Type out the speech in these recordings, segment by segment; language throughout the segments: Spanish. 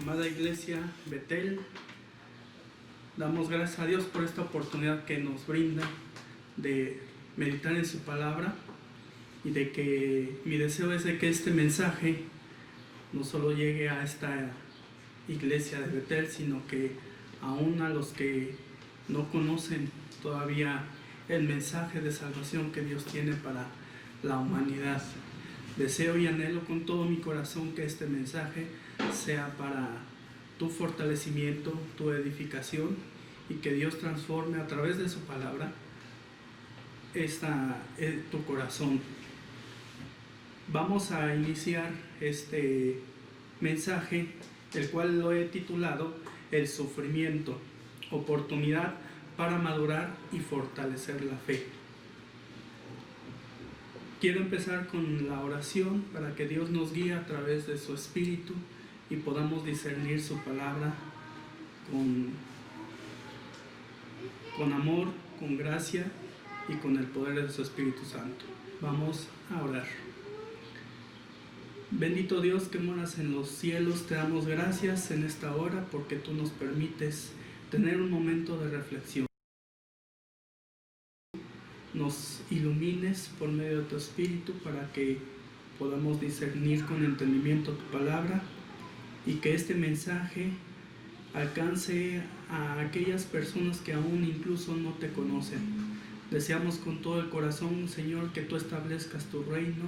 Amada Iglesia Betel, damos gracias a Dios por esta oportunidad que nos brinda de meditar en su palabra y de que mi deseo es de que este mensaje no solo llegue a esta iglesia de Betel, sino que aún a los que no conocen todavía el mensaje de salvación que Dios tiene para la humanidad. Deseo y anhelo con todo mi corazón que este mensaje sea para tu fortalecimiento, tu edificación, y que Dios transforme a través de su palabra tu corazón. Vamos a iniciar este mensaje, el cual lo he titulado El sufrimiento, oportunidad para madurar y fortalecer la fe. Quiero empezar con la oración para que Dios nos guíe a través de su Espíritu y podamos discernir su palabra con amor, con gracia y con el poder de su Espíritu Santo. Vamos a orar. Bendito Dios que moras en los cielos, te damos gracias en esta hora porque tú nos permites tener un momento de reflexión. Nos ilumines por medio de tu Espíritu para que podamos discernir con entendimiento tu palabra y que este mensaje alcance a aquellas personas que aún incluso no te conocen. Deseamos con todo el corazón, Señor, que tú establezcas tu reino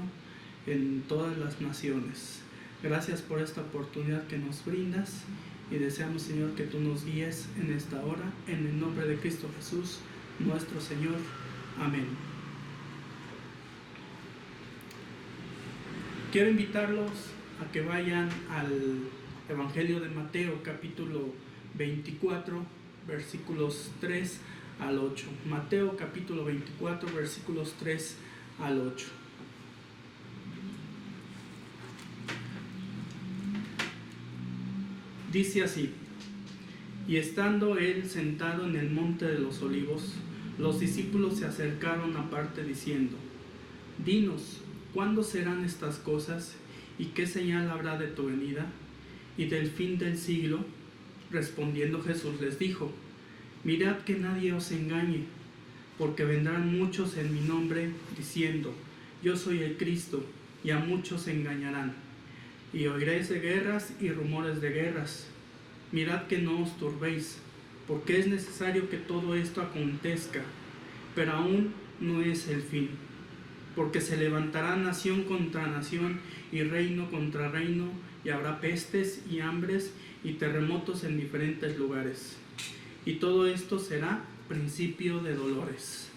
en todas las naciones. Gracias por esta oportunidad que nos brindas y deseamos, Señor, que tú nos guíes en esta hora, en el nombre de Cristo Jesús, nuestro Señor. Amén. Quiero invitarlos a que vayan al Evangelio de Mateo, capítulo 24, versículos 3 al 8. Mateo, capítulo 24, versículos 3 al 8. Dice así: y estando él sentado en el monte de los olivos, los discípulos se acercaron aparte diciendo: dinos, ¿cuándo serán estas cosas? ¿Y qué señal habrá de tu venida y del fin del siglo? Respondiendo Jesús les dijo: mirad que nadie os engañe, porque vendrán muchos en mi nombre diciendo: yo soy el Cristo, y a muchos engañarán. Y oiréis de guerras y rumores de guerras. Mirad que no os turbéis, porque es necesario que todo esto acontezca, pero aún no es el fin. Porque se levantará nación contra nación y reino contra reino, y habrá pestes y hambres y terremotos en diferentes lugares. Y todo esto será principio de dolores.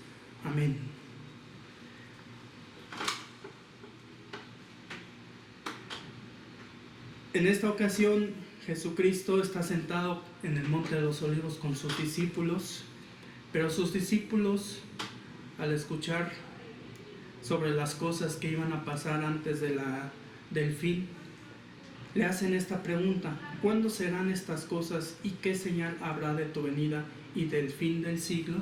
Amén. En esta ocasión, Jesucristo está sentado en el monte de los olivos con sus discípulos, pero sus discípulos, al escuchar sobre las cosas que iban a pasar antes del fin, le hacen esta pregunta: ¿cuándo serán estas cosas y qué señal habrá de tu venida y del fin del siglo?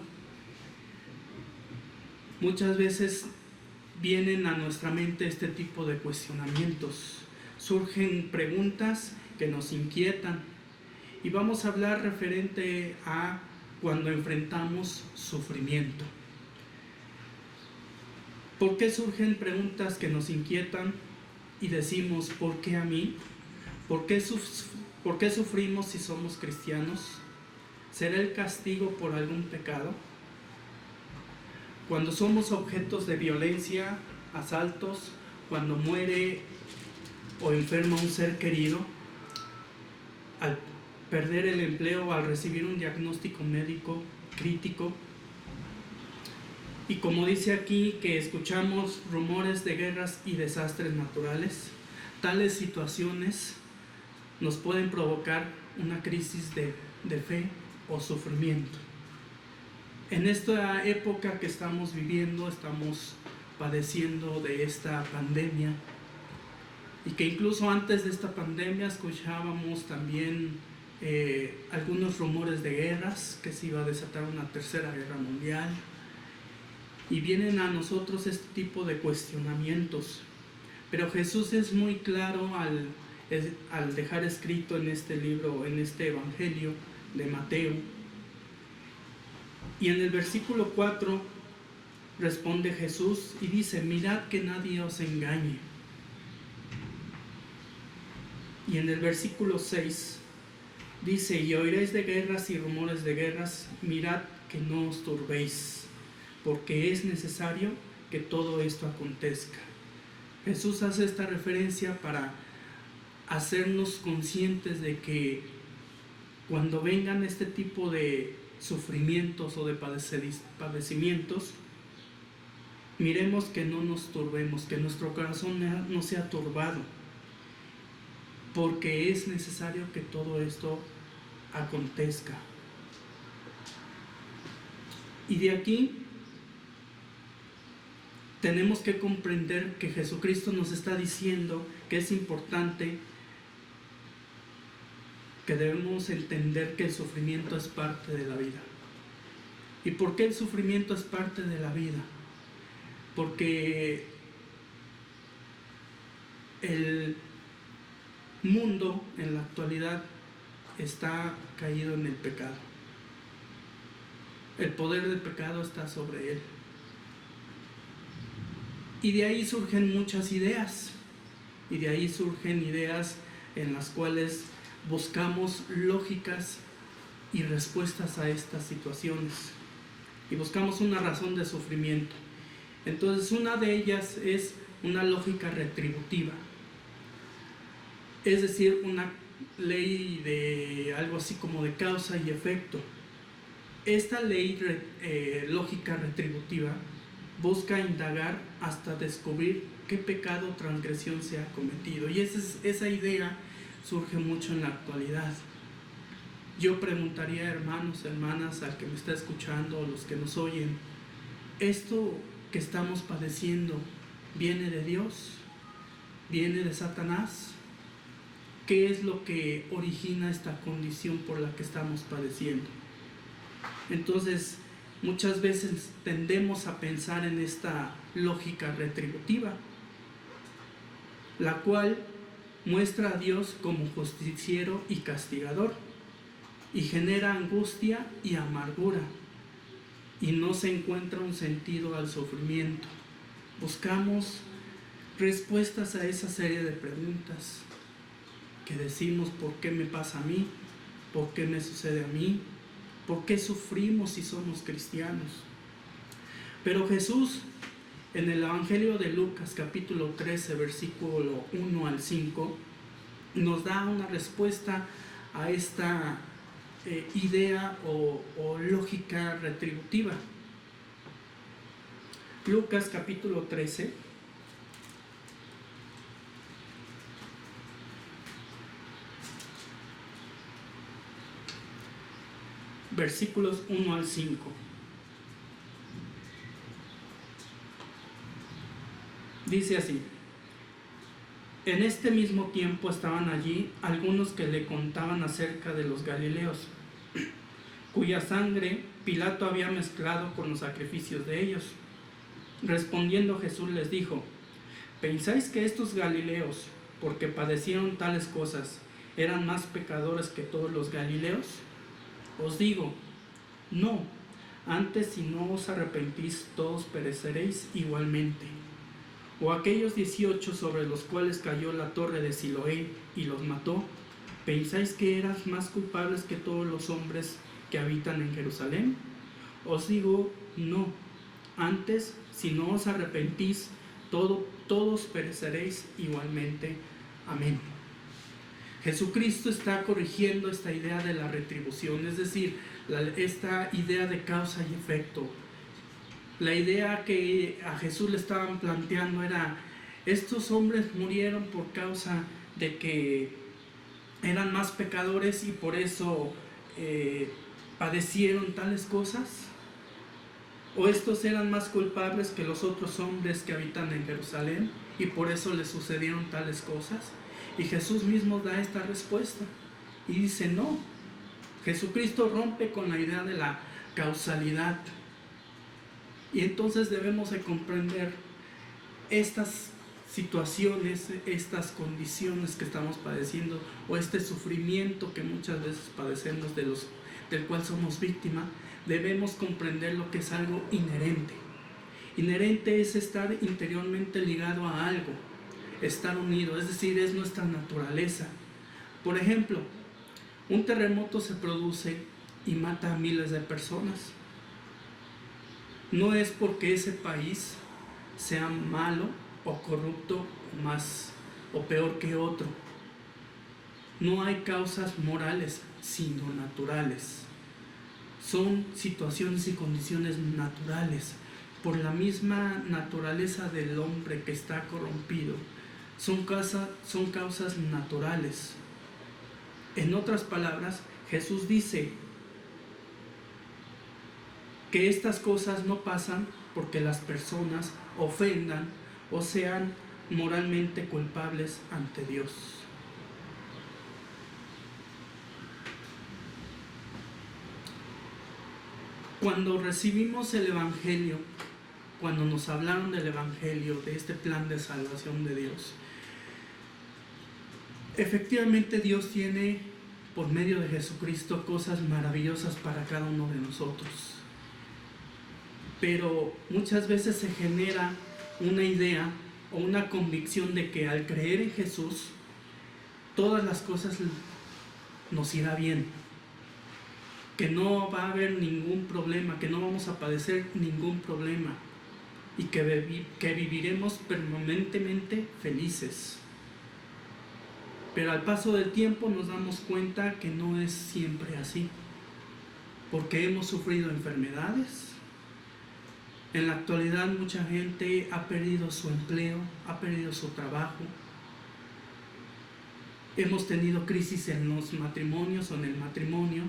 Muchas veces vienen a nuestra mente este tipo de cuestionamientos. Surgen preguntas que nos inquietan y vamos a hablar referente a cuando enfrentamos sufrimiento. ¿Por qué surgen preguntas que nos inquietan y decimos: ¿por qué a mí? ¿Por qué sufrimos si somos cristianos? ¿Será el castigo por algún pecado? Cuando somos objetos de violencia, asaltos, cuando muere o enferma un ser querido, al perder el empleo, al recibir un diagnóstico médico crítico, y como dice aquí que escuchamos rumores de guerras y desastres naturales, tales situaciones nos pueden provocar una crisis de fe o sufrimiento. En esta época que estamos viviendo, estamos padeciendo de esta pandemia, y que incluso antes de esta pandemia escuchábamos también algunos rumores de guerras, que se iba a desatar una tercera guerra mundial, y vienen a nosotros este tipo de cuestionamientos. Pero Jesús es muy claro al al dejar escrito en este libro, en este Evangelio de Mateo. Y en el versículo 4 responde Jesús y dice: mirad que nadie os engañe. Y en el versículo 6 dice: y oiréis de guerras y rumores de guerras, mirad que no os turbéis, porque es necesario que todo esto acontezca. Jesús hace esta referencia para hacernos conscientes de que cuando vengan este tipo de sufrimientos o de padecimientos, miremos que no nos turbemos, que nuestro corazón no sea turbado, porque es necesario que todo esto acontezca. Y de aquí tenemos que comprender que Jesucristo nos está diciendo que es importante, que debemos entender que el sufrimiento es parte de la vida. ¿Y por qué el sufrimiento es parte de la vida? Porque el mundo en la actualidad está caído en el pecado. El poder del pecado está sobre él. Y de ahí surgen muchas ideas. Y de ahí surgen ideas en las cuales buscamos lógicas y respuestas a estas situaciones. Y buscamos una razón de sufrimiento. Entonces, una de ellas es una lógica retributiva. Es decir, una ley de algo así como de causa y efecto. Esta ley lógica retributiva busca indagar hasta descubrir qué pecado o transgresión se ha cometido. Y esa idea surge mucho en la actualidad. Yo preguntaría, hermanos, hermanas, al que me está escuchando, o los que nos oyen, ¿esto que estamos padeciendo viene de Dios? ¿Viene de Satanás? ¿Qué es lo que origina esta condición por la que estamos padeciendo? Entonces, muchas veces tendemos a pensar en esta lógica retributiva, la cual muestra a Dios como justiciero y castigador, y genera angustia y amargura, y no se encuentra un sentido al sufrimiento. Buscamos respuestas a esa serie de preguntas que decimos: ¿por qué me pasa a mí? ¿Por qué me sucede a mí? ¿Por qué sufrimos si somos cristianos? Pero Jesús, en el Evangelio de Lucas, capítulo 13, versículo 1 al 5, nos da una respuesta a esta idea o lógica retributiva. Lucas, capítulo 13, versículos 1 al 5. Dice así: en este mismo tiempo estaban allí algunos que le contaban acerca de los galileos, cuya sangre Pilato había mezclado con los sacrificios de ellos. Respondiendo Jesús les dijo: ¿pensáis que estos galileos, porque padecieron tales cosas, eran más pecadores que todos los galileos? Os digo, no, antes si no os arrepentís, todos pereceréis igualmente. O aquellos 18 sobre los cuales cayó la torre de Siloé y los mató, ¿pensáis que eran más culpables que todos los hombres que habitan en Jerusalén? Os digo, no, antes si no os arrepentís, todos pereceréis igualmente. Amén. Jesucristo está corrigiendo esta idea de la retribución, es decir, esta idea de causa y efecto. La idea que a Jesús le estaban planteando era: estos hombres murieron por causa de que eran más pecadores y por eso padecieron tales cosas. ¿O estos eran más culpables que los otros hombres que habitan en Jerusalén y por eso les sucedieron tales cosas? Y Jesús mismo da esta respuesta y dice: no. Jesucristo rompe con la idea de la causalidad. Y entonces debemos de comprender estas situaciones, estas condiciones que estamos padeciendo o este sufrimiento que muchas veces padecemos del cual somos víctima, debemos comprender lo que es algo inherente. Inherente es estar interiormente ligado a algo, estar unido, es decir, es nuestra naturaleza. Por ejemplo, un terremoto se produce y mata a miles de personas. No es porque ese país sea malo o corrupto o peor que otro. No hay causas morales, sino naturales. Son situaciones y condiciones naturales. Por la misma naturaleza del hombre que está corrompido, son causas naturales. En otras palabras, Jesús dice que estas cosas no pasan porque las personas ofendan o sean moralmente culpables ante Dios. Cuando recibimos el Evangelio, cuando nos hablaron del Evangelio, de este plan de salvación de Dios, efectivamente Dios tiene, por medio de Jesucristo, cosas maravillosas para cada uno de nosotros. Pero muchas veces se genera una idea o una convicción de que al creer en Jesús, todas las cosas nos irá bien, que no va a haber ningún problema, que no vamos a padecer ningún problema y que viviremos permanentemente felices. Pero al paso del tiempo nos damos cuenta que no es siempre así, porque hemos sufrido enfermedades. En la actualidad mucha gente ha perdido su empleo, ha perdido su trabajo. Hemos tenido crisis en los matrimonios o en el matrimonio.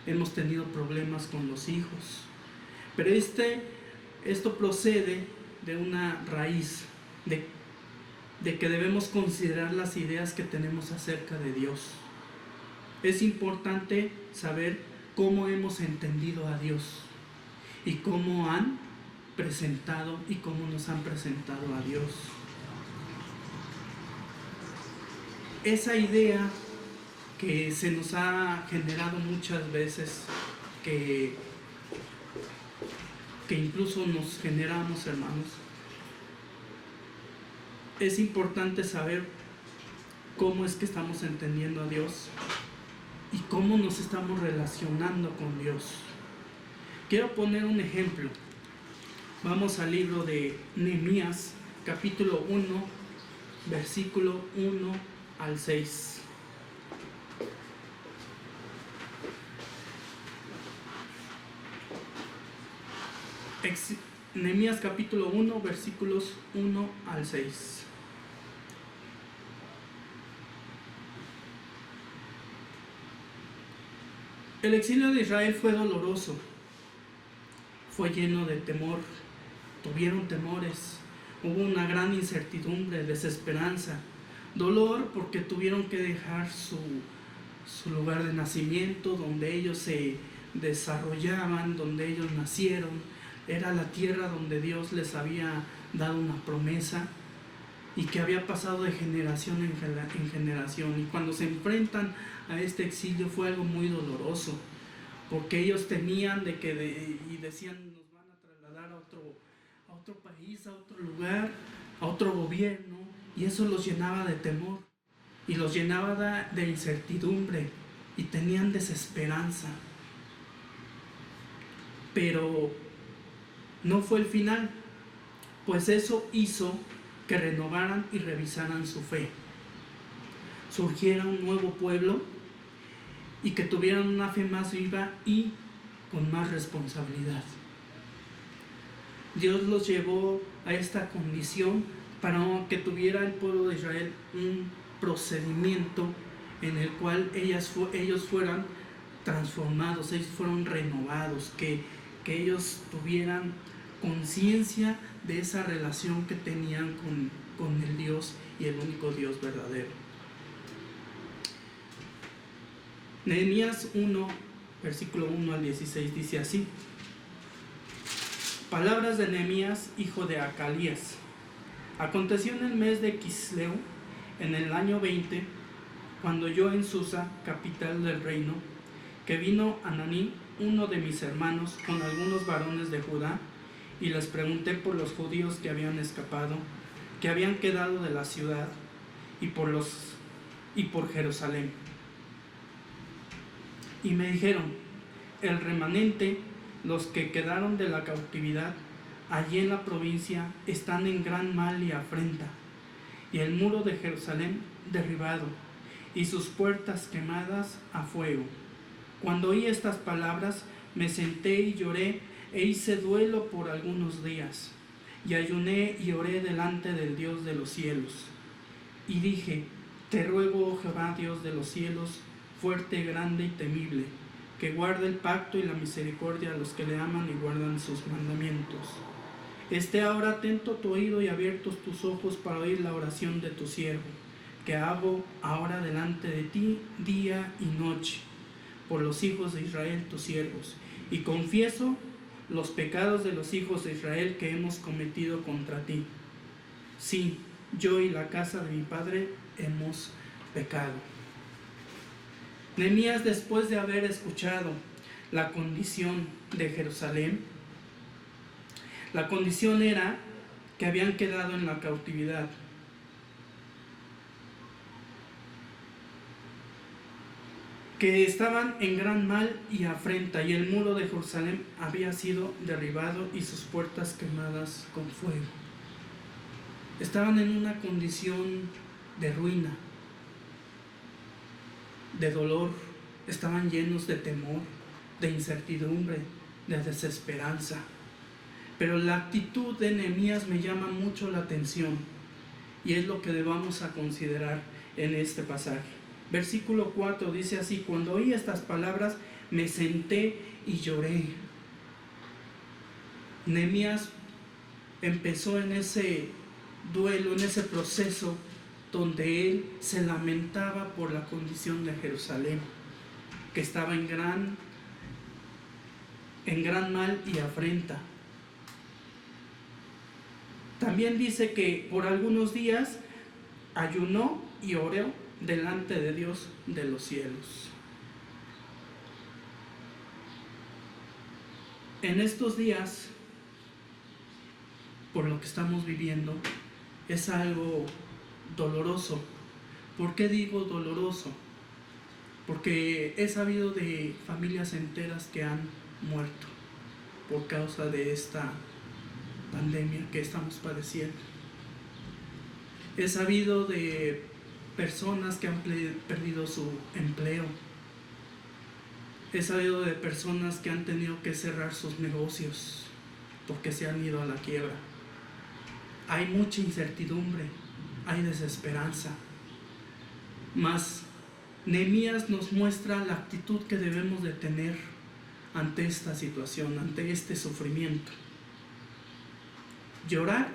Hemos tenido problemas con los hijos. Pero esto procede de una raíz, de que debemos considerar las ideas que tenemos acerca de Dios. Es importante saber cómo hemos entendido a Dios y cómo han presentado y cómo nos han presentado a Dios. Esa idea que se nos ha generado muchas veces, que incluso nos generamos, hermanos, es importante saber cómo es que estamos entendiendo a Dios y cómo nos estamos relacionando con Dios. Quiero poner un ejemplo. Vamos al libro de Nehemías, capítulo 1, versículo 1 al 6. Nehemías capítulo 1, versículos 1 al 6. El exilio de Israel fue doloroso, fue lleno de temor, tuvieron temores, hubo una gran incertidumbre, desesperanza, dolor porque tuvieron que dejar su lugar de nacimiento, donde ellos se desarrollaban, donde ellos nacieron. Era la tierra donde Dios les había dado una promesa y que había pasado de generación en generación. Y cuando se enfrentan a este exilio fue algo muy doloroso, porque ellos temían y decían, nos van a trasladar a otro país, a otro lugar, a otro gobierno, y eso los llenaba de temor y los llenaba de incertidumbre y tenían desesperanza. Pero no fue el final, pues eso hizo que renovaran y revisaran su fe, surgiera un nuevo pueblo y que tuvieran una fe más viva y con más responsabilidad. Dios los llevó a esta condición para que tuviera el pueblo de Israel un procedimiento en el cual ellos fueran transformados, ellos fueron renovados, que ellos tuvieran conciencia de esa relación que tenían con el Dios y el único Dios verdadero. Nehemías 1, versículo 1 al 16 dice así: palabras de Nehemías, hijo de Acalías, Aconteció en el mes de Quisleu, en el año 20, cuando yo en Susa, capital del reino, que vino Ananí, uno de mis hermanos, con algunos varones de Judá, y les pregunté por los judíos que habían escapado, que habían quedado de la ciudad, y por Jerusalén. Y me dijeron: el remanente, los que quedaron de la cautividad, allí en la provincia, están en gran mal y afrenta, y el muro de Jerusalén derribado, y sus puertas quemadas a fuego. Cuando oí estas palabras, me senté y lloré, e hice duelo por algunos días, y ayuné y oré delante del Dios de los cielos. Y dije: te ruego, oh Jehová, Dios de los cielos, fuerte, grande y temible, que guarde el pacto y la misericordia a los que le aman y guardan sus mandamientos. Esté ahora atento tu oído y abiertos tus ojos para oír la oración de tu siervo, que hago ahora delante de ti día y noche, por los hijos de Israel tus siervos, y confieso los pecados de los hijos de Israel que hemos cometido contra ti. Sí, yo y la casa de mi padre hemos pecado. Nehemías, después de haber escuchado la condición de Jerusalén, la condición era que habían quedado en la cautividad. Que estaban en gran mal y afrenta, y el muro de Jerusalén había sido derribado y sus puertas quemadas con fuego. Estaban en una condición de ruina, de dolor, estaban llenos de temor, de incertidumbre, de desesperanza. Pero la actitud de Nehemías me llama mucho la atención, y es lo que debamos a considerar en este pasaje. Versículo 4 dice así: cuando oí estas palabras, me senté y lloré. Nehemías empezó en ese duelo, en ese proceso donde él se lamentaba por la condición de Jerusalén, que estaba en gran mal y afrenta. También dice que por algunos días ayunó y oró delante de Dios de los cielos. En estos días, por lo que estamos viviendo, es algo doloroso. ¿Por qué digo doloroso? Porque he sabido de familias enteras que han muerto por causa de esta pandemia que estamos padeciendo. He sabido de personas que han perdido su empleo. He sabido de personas que han tenido que cerrar sus negocios porque se han ido a la quiebra. Hay mucha incertidumbre, hay desesperanza. Mas Nehemías nos muestra la actitud que debemos de tener ante esta situación, ante este sufrimiento. ¿Llorar?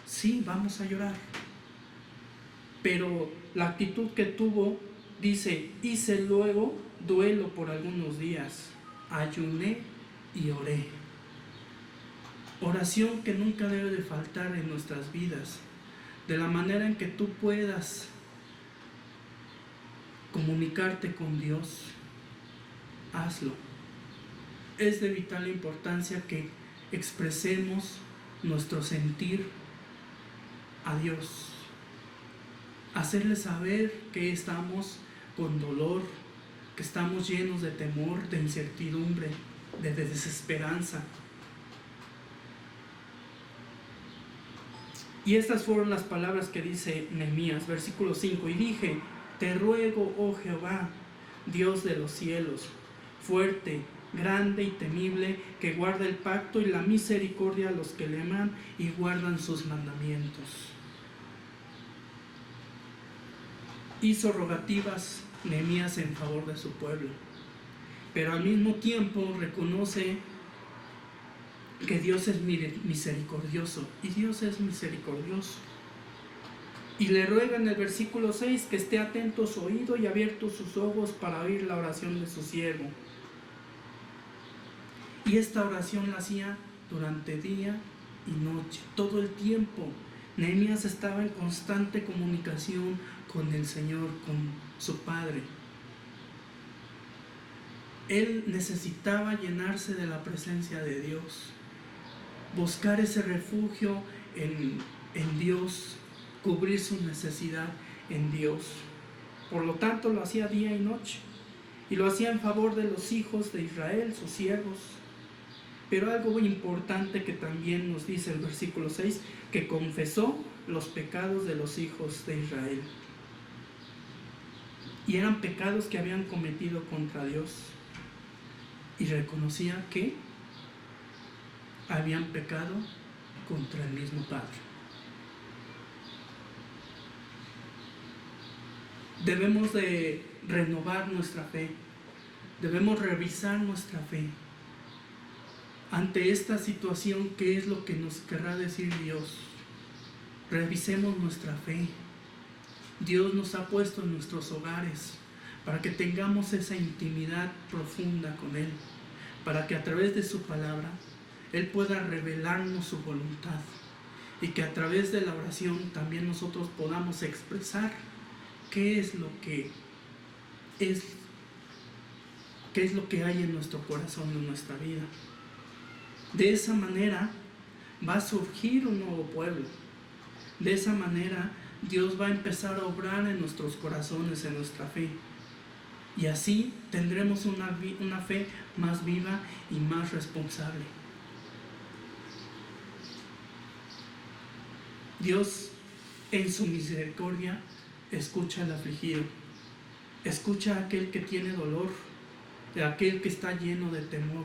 Sí, vamos a llorar. Pero la actitud que tuvo, dice: hice luego duelo por algunos días, ayuné y oré. Oración que nunca debe de faltar en nuestras vidas. De la manera en que tú puedas comunicarte con Dios, hazlo. Es de vital importancia que expresemos nuestro sentir a Dios. Hacerle saber que estamos con dolor, que estamos llenos de temor, de incertidumbre, de desesperanza. Y estas fueron las palabras que dice Nehemías, versículo 5: y dije: te ruego, oh Jehová, Dios de los cielos, fuerte, grande y temible, que guarda el pacto y la misericordia a los que le aman y guardan sus mandamientos. Hizo rogativas Nehemías en favor de su pueblo, pero al mismo tiempo reconoce que Dios es misericordioso, y Dios es misericordioso. Y le ruega en el versículo 6 que esté atento su oído y abiertos sus ojos para oír la oración de su siervo. Y esta oración la hacía durante día y noche, todo el tiempo Nehemías estaba en constante comunicación con el Señor, con su Padre. Él necesitaba llenarse de la presencia de Dios, buscar ese refugio en Dios, cubrir su necesidad en Dios. Por lo tanto, lo hacía día y noche, y lo hacía en favor de los hijos de Israel, sus siervos. Pero algo muy importante que también nos dice el versículo 6, que confesó los pecados de los hijos de Israel. Y eran pecados que habían cometido contra Dios. Y reconocía que habían pecado contra el mismo Padre. Debemos de renovar nuestra fe. Debemos revisar nuestra fe. Ante esta situación, ¿qué es lo que nos querrá decir Dios? Revisemos nuestra fe. Dios nos ha puesto en nuestros hogares para que tengamos esa intimidad profunda con Él, para que a través de su palabra Él pueda revelarnos su voluntad y que a través de la oración también nosotros podamos expresar qué es lo que hay en nuestro corazón, en nuestra vida. De esa manera va a surgir un nuevo pueblo. De esa manera Dios va a empezar a obrar en nuestros corazones, en nuestra fe. Y así tendremos una fe más viva y más responsable. Dios, en su misericordia, escucha al afligido, escucha a aquel que tiene dolor, a aquel que está lleno de temor.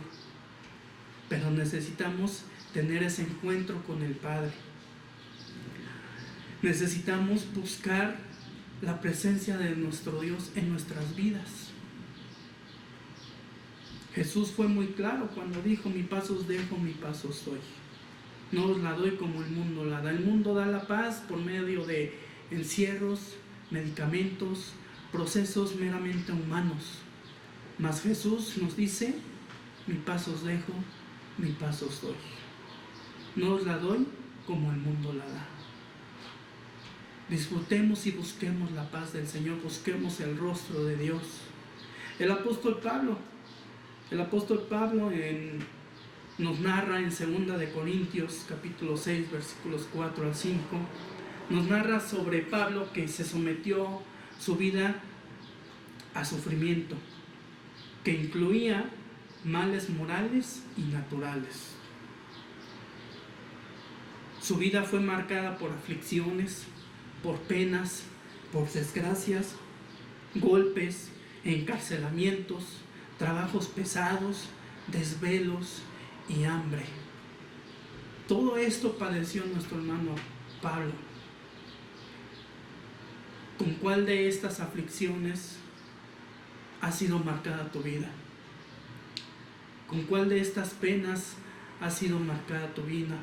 Pero necesitamos tener ese encuentro con el Padre. Necesitamos buscar la presencia de nuestro Dios en nuestras vidas. Jesús fue muy claro cuando dijo: mi paz os dejo, mi paz os doy. No os la doy como el mundo la da. El mundo da la paz por medio de encierros, medicamentos, procesos meramente humanos. Mas Jesús nos dice: mi paz os dejo, mi paz os doy. No os la doy como el mundo la da. Disfrutemos y busquemos la paz del Señor, busquemos el rostro de Dios. El apóstol Pablo nos narra en 2 Corintios capítulo 6 versículos 4 al 5, nos narra sobre Pablo que se sometió su vida a sufrimiento, que incluía males morales y naturales. Su vida fue marcada por aflicciones, por penas, por desgracias, golpes, encarcelamientos, trabajos pesados, desvelos y hambre. Todo esto padeció nuestro hermano Pablo. ¿Con cuál de estas aflicciones ha sido marcada tu vida? ¿Con cuál de estas penas ha sido marcada tu vida?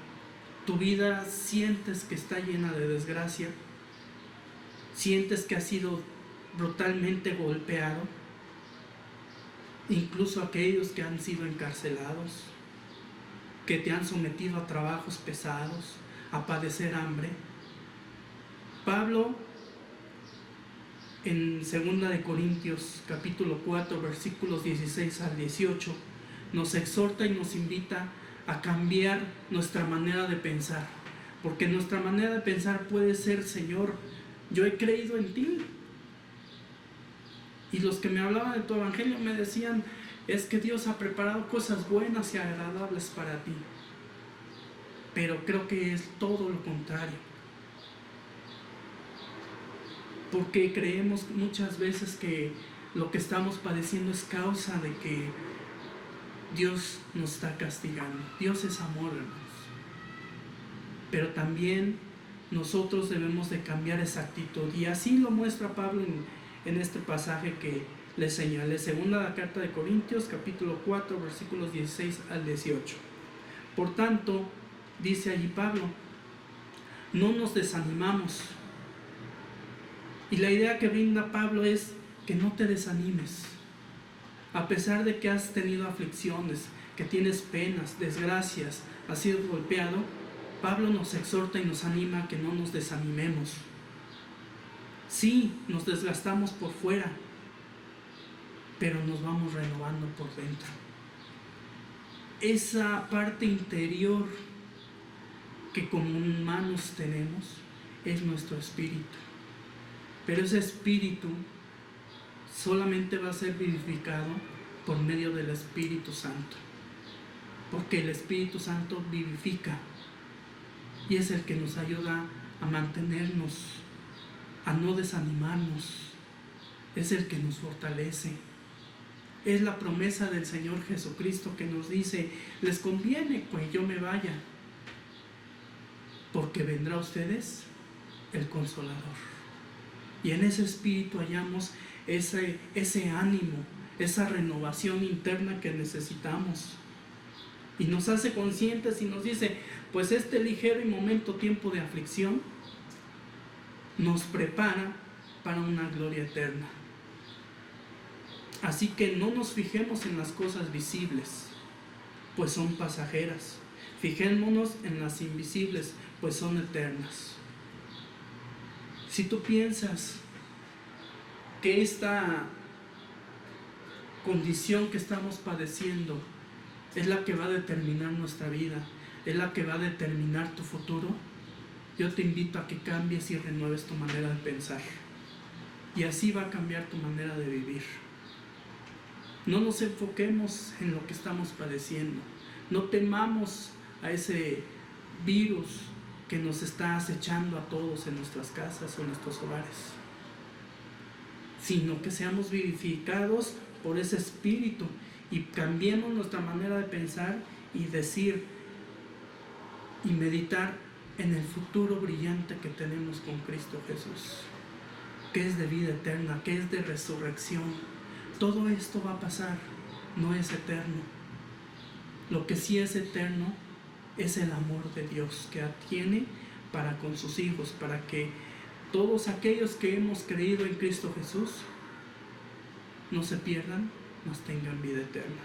¿Tu vida sientes que está llena de desgracia? ¿Sientes que has sido brutalmente golpeado? Incluso aquellos que han sido encarcelados, que te han sometido a trabajos pesados, a padecer hambre. Pablo, en 2 Corintios capítulo 4 versículos 16 al 18, nos exhorta y nos invita a cambiar nuestra manera de pensar, porque nuestra manera de pensar puede ser: Señor, yo he creído en ti. Y los que me hablaban de tu evangelio me decían: es que Dios ha preparado cosas buenas y agradables para ti. Pero creo que es todo lo contrario, porque creemos muchas veces que lo que estamos padeciendo es causa de que Dios nos está castigando. Dios es amor, hermanos. Pero también nosotros debemos de cambiar esa actitud, y así lo muestra Pablo en este pasaje que les señalé, segunda carta de Corintios capítulo 4 versículos 16 al 18. Por tanto, dice allí Pablo, no nos desanimamos. Y la idea que brinda Pablo es que no te desanimes. A pesar de que has tenido aflicciones, que tienes penas, desgracias, has sido golpeado, Pablo nos exhorta y nos anima a que no nos desanimemos. Sí, nos desgastamos por fuera, pero nos vamos renovando por dentro. Esa parte interior que como humanos tenemos es nuestro espíritu. Pero ese espíritu solamente va a ser vivificado por medio del Espíritu Santo. Porque el Espíritu Santo vivifica y es el que nos ayuda a mantenernos, a no desanimarnos. Es el que nos fortalece. Es la promesa del Señor Jesucristo que nos dice: les conviene que yo me vaya, porque vendrá a ustedes el Consolador. Y en ese espíritu hallamos ese ánimo, esa renovación interna que necesitamos. Y nos hace conscientes y nos dice: pues este ligero y momento tiempo de aflicción nos prepara para una gloria eterna. Así que no nos fijemos en las cosas visibles, pues son pasajeras. Fijémonos en las invisibles, pues son eternas. Si tú piensas que esta condición que estamos padeciendo es la que va a determinar nuestra vida, es la que va a determinar tu futuro, yo te invito a que cambies y renueves tu manera de pensar. Y así va a cambiar tu manera de vivir. No nos enfoquemos en lo que estamos padeciendo. No temamos a ese virus que nos está acechando a todos en nuestras casas o en nuestros hogares, sino que seamos vivificados por ese espíritu y cambiemos nuestra manera de pensar y decir y meditar en el futuro brillante que tenemos con Cristo Jesús, que es de vida eterna, que es de resurrección. Todo esto va a pasar, no es eterno. Lo que sí es eterno es el amor de Dios que tiene para con sus hijos, para que todos aquellos que hemos creído en Cristo Jesús no se pierdan, mas tengan vida eterna.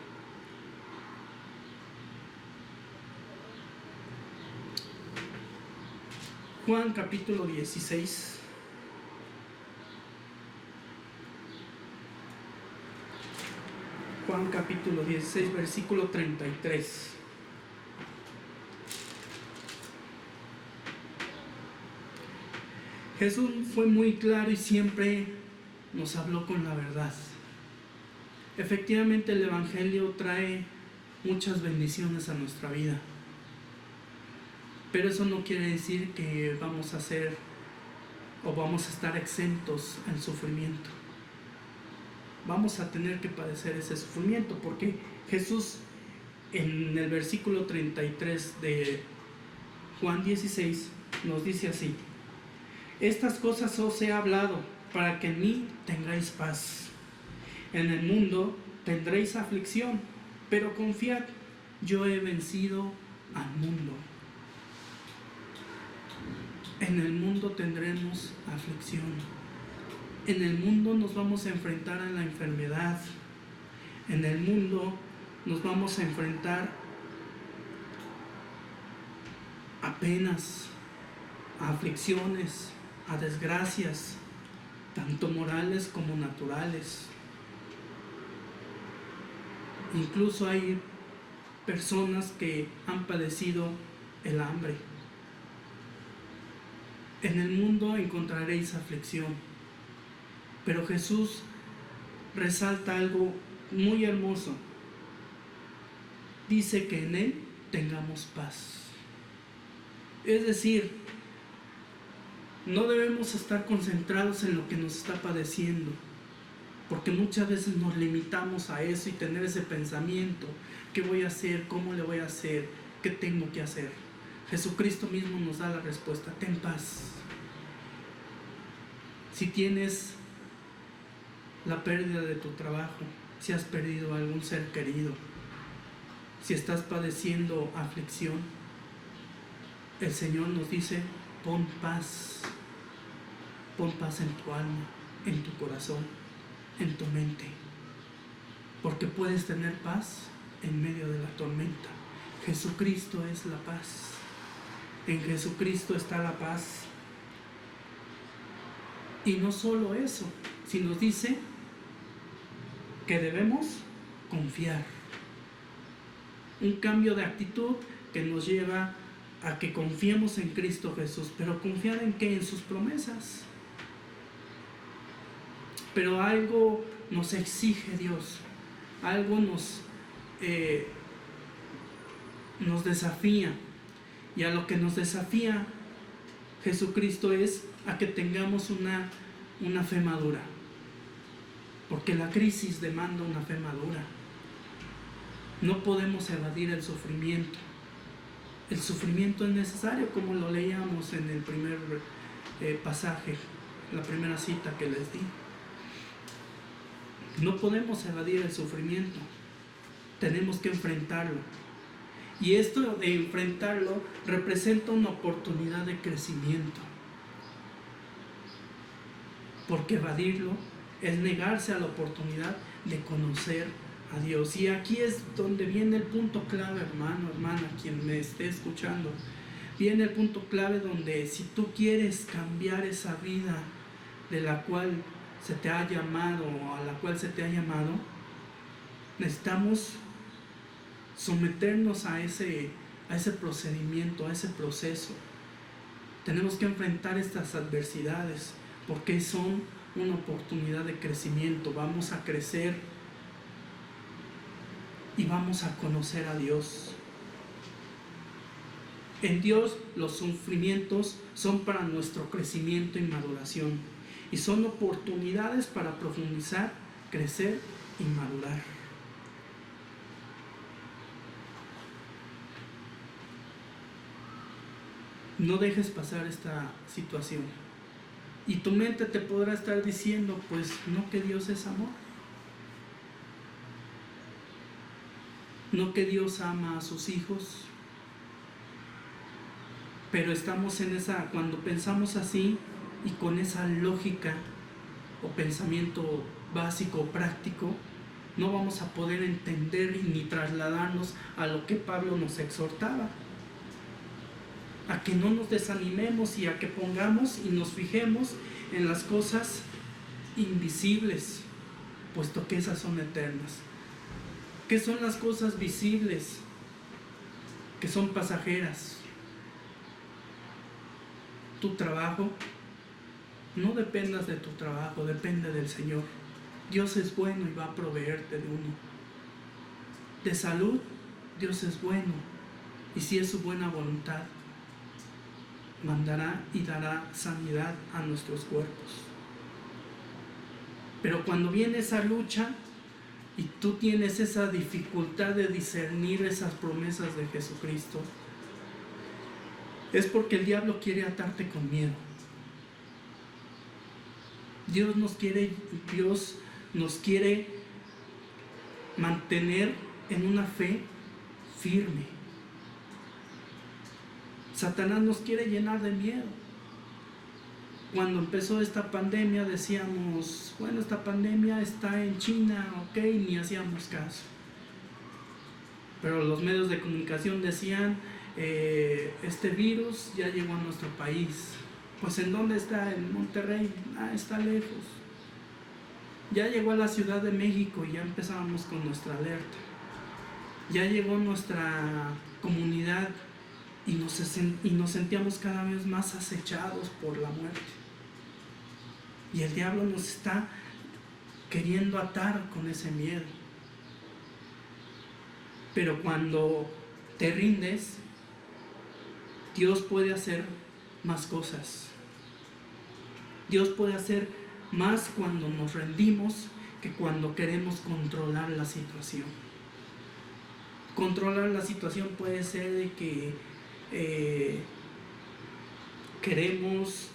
Juan capítulo 16. Juan capítulo 16, versículo 33. Jesús fue muy claro y siempre nos habló con la verdad. Efectivamente, el Evangelio trae muchas bendiciones a nuestra vida, pero eso no quiere decir que vamos a ser o vamos a estar exentos al sufrimiento. Vamos a tener que padecer ese sufrimiento, porque Jesús en el versículo 33 de Juan 16 nos dice así: estas cosas os he hablado para que en mí tengáis paz. En el mundo tendréis aflicción, pero confiad, yo he vencido al mundo. En el mundo tendremos aflicción. En el mundo nos vamos a enfrentar a la enfermedad. En el mundo nos vamos a enfrentar a penas, a aflicciones, a desgracias, tanto morales como naturales. Incluso hay personas que han padecido el hambre. En el mundo encontraréis aflicción, pero Jesús resalta algo muy hermoso. Dice que en Él tengamos paz. Es decir, no debemos estar concentrados en lo que nos está padeciendo, porque muchas veces nos limitamos a eso y tener ese pensamiento: ¿qué voy a hacer? ¿Cómo le voy a hacer? ¿Qué tengo que hacer? Jesucristo mismo nos da la respuesta: ten paz. Si tienes la pérdida de tu trabajo, si has perdido a algún ser querido, si estás padeciendo aflicción, el Señor nos dice: pon paz en tu alma, en tu corazón, en tu mente, porque puedes tener paz en medio de la tormenta. Jesucristo es la paz. En Jesucristo está la paz. Y no solo eso, sino nos dice que debemos confiar. Un cambio de actitud que nos lleva a que confiemos en Cristo Jesús. ¿Pero confiar en qué? En sus promesas. Pero algo nos exige Dios, algo nos desafía. Y a lo que nos desafía Jesucristo es a que tengamos una fe madura. Porque la crisis demanda una fe madura. No podemos evadir el sufrimiento. El sufrimiento es necesario, como lo leíamos en el primer pasaje, la primera cita que les di. No podemos evadir el sufrimiento. Tenemos que enfrentarlo. Y esto de enfrentarlo representa una oportunidad de crecimiento. Porque evadirlo es negarse a la oportunidad de conocer a Dios. Y aquí es donde viene el punto clave, hermano, hermana, quien me esté escuchando. Viene el punto clave donde si tú quieres cambiar esa vida de la cual se te ha llamado o a la cual se te ha llamado, necesitamos someternos a ese procedimiento, a ese proceso. Tenemos que enfrentar estas adversidades porque son una oportunidad de crecimiento. Vamos a crecer y vamos a conocer a Dios. En Dios los sufrimientos son para nuestro crecimiento y maduración y son oportunidades para profundizar, crecer y madurar. No dejes pasar esta situación. Y tu mente te podrá estar diciendo, pues no, que Dios es amor. No, que Dios ama a sus hijos. Pero estamos en cuando pensamos así y con esa lógica o pensamiento básico, práctico, no vamos a poder entender ni trasladarnos a lo que Pablo nos exhortaba. A que no nos desanimemos y a que pongamos y nos fijemos en las cosas invisibles, puesto que esas son eternas. ¿Qué son las cosas visibles? Que son pasajeras. Tu trabajo, no dependas de tu trabajo, depende del Señor. Dios es bueno y va a proveerte de uno. De salud, Dios es bueno, y si es su buena voluntad, mandará y dará sanidad a nuestros cuerpos. Pero cuando viene esa lucha y tú tienes esa dificultad de discernir esas promesas de Jesucristo, es porque el diablo quiere atarte con miedo. Dios nos quiere mantener en una fe firme. Satanás nos quiere llenar de miedo. Cuando empezó esta pandemia decíamos, bueno, esta pandemia está en China, ok, ni hacíamos caso. Pero los medios de comunicación decían, este virus ya llegó a nuestro país. Pues ¿en dónde está? En Monterrey. Está lejos. Ya llegó a la Ciudad de México y ya empezábamos con nuestra alerta. Ya llegó nuestra comunidad y nos sentíamos cada vez más acechados por la muerte. Y el diablo nos está queriendo atar con ese miedo. Pero cuando te rindes, Dios puede hacer más cosas. Dios puede hacer más cuando nos rendimos que cuando queremos controlar la situación. Controlar la situación puede ser de que queremos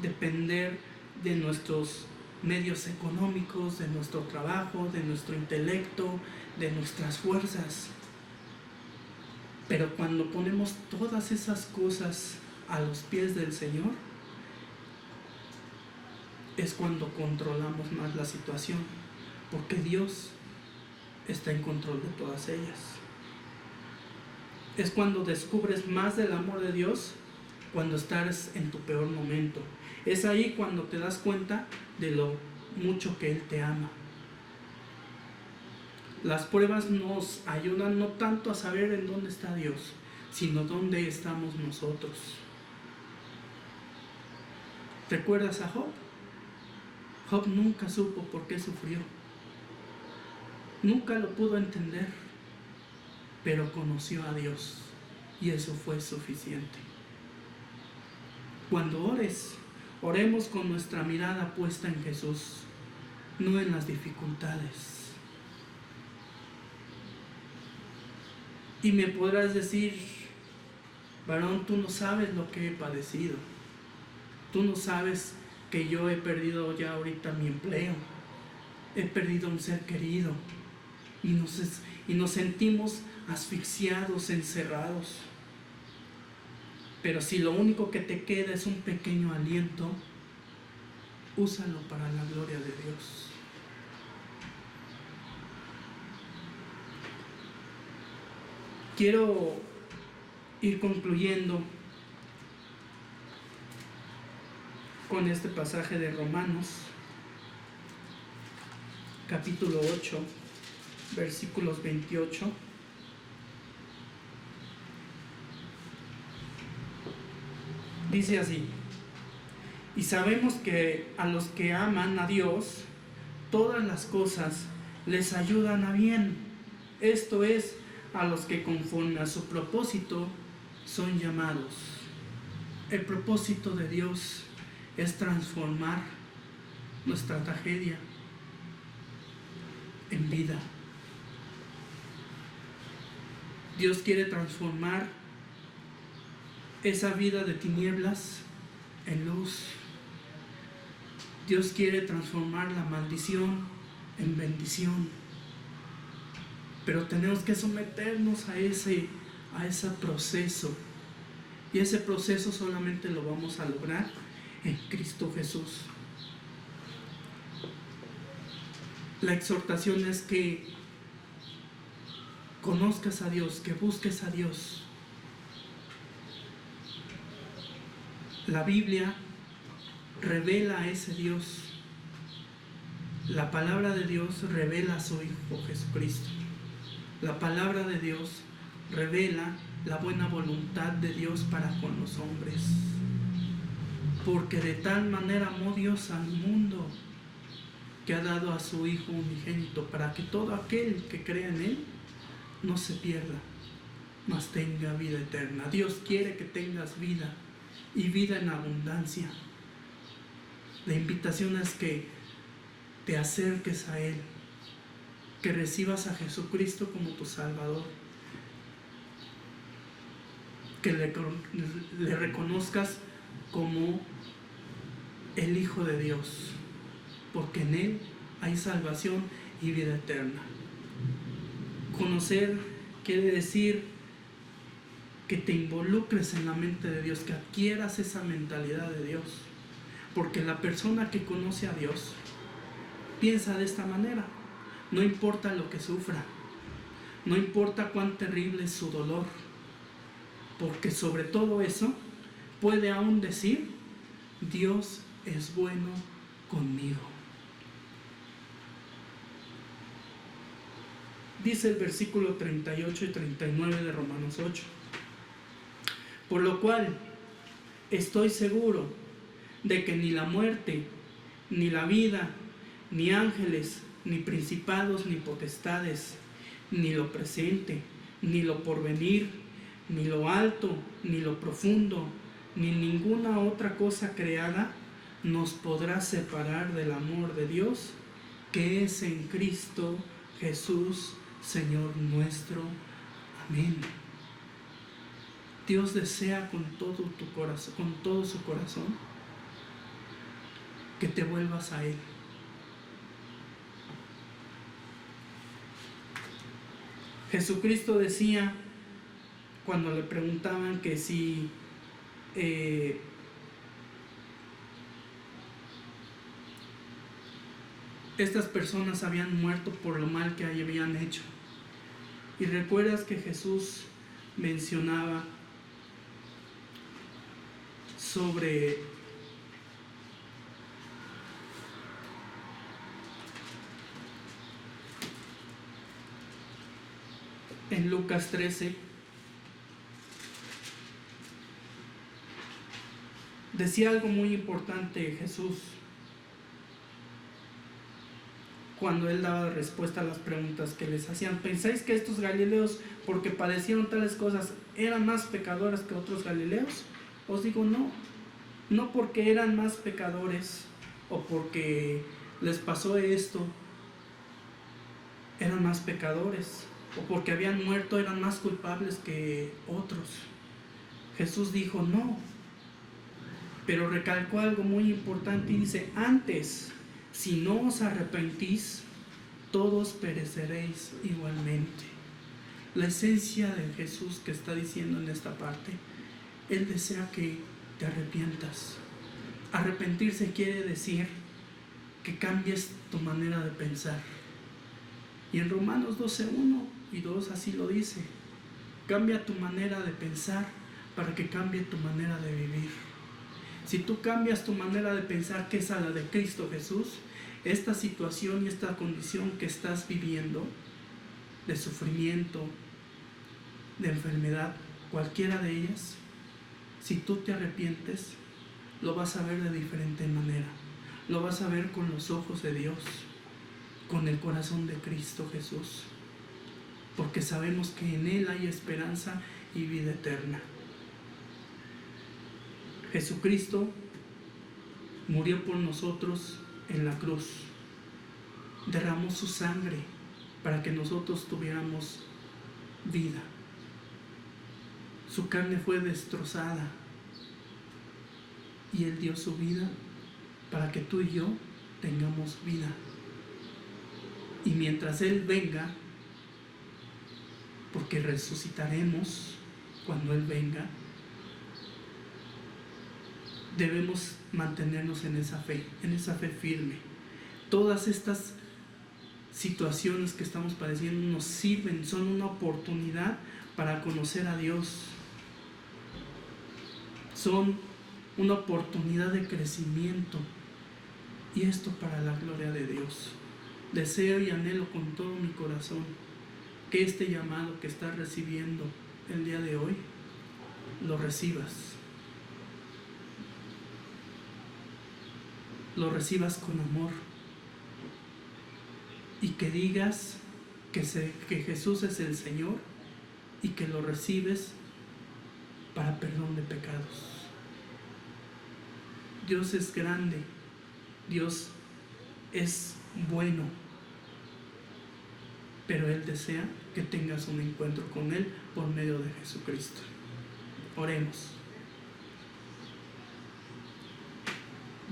depender de nuestros medios económicos, de nuestro trabajo, de nuestro intelecto, de nuestras fuerzas. Pero cuando ponemos todas esas cosas a los pies del Señor, es cuando controlamos más la situación, porque Dios está en control de todas ellas. Es cuando descubres más del amor de Dios cuando estás en tu peor momento. Es ahí cuando te das cuenta de lo mucho que Él te ama. Las pruebas nos ayudan no tanto a saber en dónde está Dios, sino dónde estamos nosotros. ¿Recuerdas a Job? Job nunca supo por qué sufrió. Nunca lo pudo entender, pero conoció a Dios y eso fue suficiente. Cuando oremos con nuestra mirada puesta en Jesús, no en las dificultades. Y me podrás decir, varón, tú no sabes lo que he padecido. Tú no sabes que yo he perdido ya ahorita mi empleo. He perdido un ser querido. Y nos sentimos asfixiados, encerrados. Pero si lo único que te queda es un pequeño aliento, úsalo para la gloria de Dios. Quiero ir concluyendo con este pasaje de Romanos, capítulo 8, versículos 28. Dice así: y sabemos que a los que aman a Dios, todas las cosas les ayudan a bien. Esto es, a los que conforme a su propósito son llamados. El propósito de Dios es transformar nuestra tragedia en vida. Dios quiere transformar esa vida de tinieblas en luz. Dios quiere transformar la maldición en bendición. Pero tenemos que someternos a ese proceso. Y ese proceso solamente lo vamos a lograr en Cristo Jesús. La exhortación es que conozcas a Dios, que busques a Dios. La Biblia revela a ese Dios. La palabra de Dios revela a su Hijo Jesucristo. La palabra de Dios revela la buena voluntad de Dios para con los hombres. Porque de tal manera amó Dios al mundo que ha dado a su Hijo unigénito, para que todo aquel que crea en Él no se pierda, mas tenga vida eterna. Dios quiere que tengas vida y vida en abundancia. La invitación es que te acerques a Él, que recibas a Jesucristo como tu Salvador, que le reconozcas como el Hijo de Dios, porque en Él hay salvación y vida eterna. Conocer quiere decir que te involucres en la mente de Dios, que adquieras esa mentalidad de Dios, porque la persona que conoce a Dios piensa de esta manera. No importa lo que sufra, no importa cuán terrible es su dolor, porque sobre todo eso puede aún decir: Dios es bueno conmigo. Dice el versículo 38 y 39 de Romanos 8: por lo cual estoy seguro de que ni la muerte, ni la vida, ni ángeles, ni principados, ni potestades, ni lo presente, ni lo porvenir, ni lo alto, ni lo profundo, ni ninguna otra cosa creada nos podrá separar del amor de Dios que es en Cristo Jesús, Señor nuestro. Amén. Dios desea con todo tu corazón, con todo su corazón, que te vuelvas a Él. Jesucristo decía, cuando le preguntaban que si estas personas habían muerto por lo mal que habían hecho. Y recuerdas que Jesús mencionaba sobre en Lucas 13, decía algo muy importante Jesús cuando él daba respuesta a las preguntas que les hacían. ¿Pensáis que estos galileos, porque padecieron tales cosas, eran más pecadores que otros galileos? Os digo, no porque eran más pecadores o porque les pasó esto, eran más pecadores, o porque habían muerto eran más culpables que otros. Jesús dijo no, pero recalcó algo muy importante y dice: antes, si no os arrepentís, todos pereceréis igualmente. La esencia de Jesús que está diciendo en esta parte, Él desea que te arrepientas. Arrepentirse quiere decir que cambies tu manera de pensar. Y en Romanos 12:1 y 2 así lo dice: cambia tu manera de pensar para que cambie tu manera de vivir. Si tú cambias tu manera de pensar, que es a la de Cristo Jesús, esta situación y esta condición que estás viviendo, de sufrimiento, de enfermedad, cualquiera de ellas, si tú te arrepientes, lo vas a ver de diferente manera. Lo vas a ver con los ojos de Dios, con el corazón de Cristo Jesús, porque sabemos que en Él hay esperanza y vida eterna. Jesucristo murió por nosotros en la cruz, derramó su sangre para que nosotros tuviéramos vida. Su carne fue destrozada y Él dio su vida para que tú y yo tengamos vida. Y mientras Él venga, porque resucitaremos cuando Él venga, debemos mantenernos en esa fe firme. Todas estas situaciones que estamos padeciendo nos sirven, son una oportunidad para conocer a Dios. Son una oportunidad de crecimiento, y esto para la gloria de Dios. Deseo y anhelo con todo mi corazón que este llamado que estás recibiendo el día de hoy, lo recibas. Lo recibas con amor y que digas que Jesús es el Señor y que lo recibes para perdón de pecados. Dios es grande, Dios es bueno, pero Él desea que tengas un encuentro con Él por medio de Jesucristo. Oremos.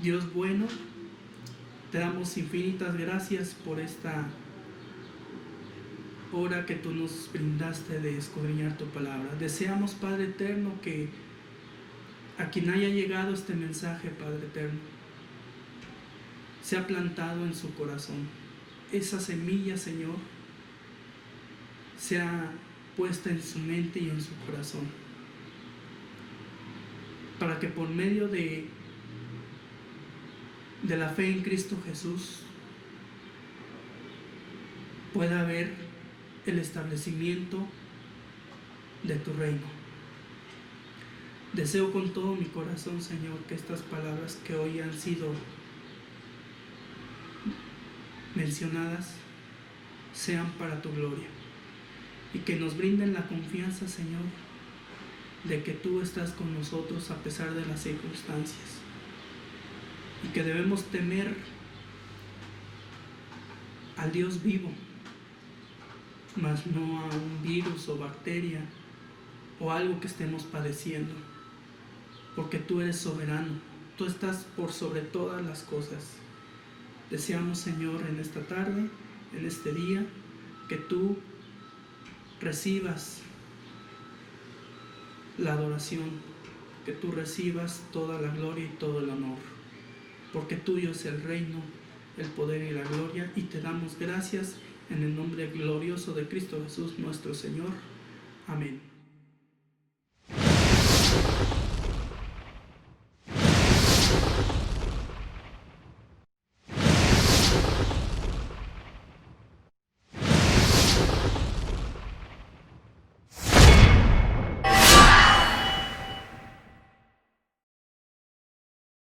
Dios bueno, te damos infinitas gracias por esta hora que tú nos brindaste de escudriñar tu palabra. Deseamos, Padre eterno, que a quien haya llegado este mensaje, Padre eterno, sea plantado en su corazón. Esa semilla, Señor, sea puesta en su mente y en su corazón, para que por medio de la fe en Cristo Jesús pueda haber el establecimiento de tu reino. Deseo con todo mi corazón, Señor, que estas palabras que hoy han sido mencionadas sean para tu gloria, y que nos brinden la confianza, Señor, de que tú estás con nosotros a pesar de las circunstancias, y que debemos temer al Dios vivo, mas no a un virus o bacteria o algo que estemos padeciendo, porque tú eres soberano, tú estás por sobre todas las cosas. Deseamos, Señor, en esta tarde, en este día, que tú recibas la adoración, que tú recibas toda la gloria y todo el honor, porque tuyo es el reino, el poder y la gloria, y te damos gracias en el nombre glorioso de Cristo Jesús nuestro Señor. Amén.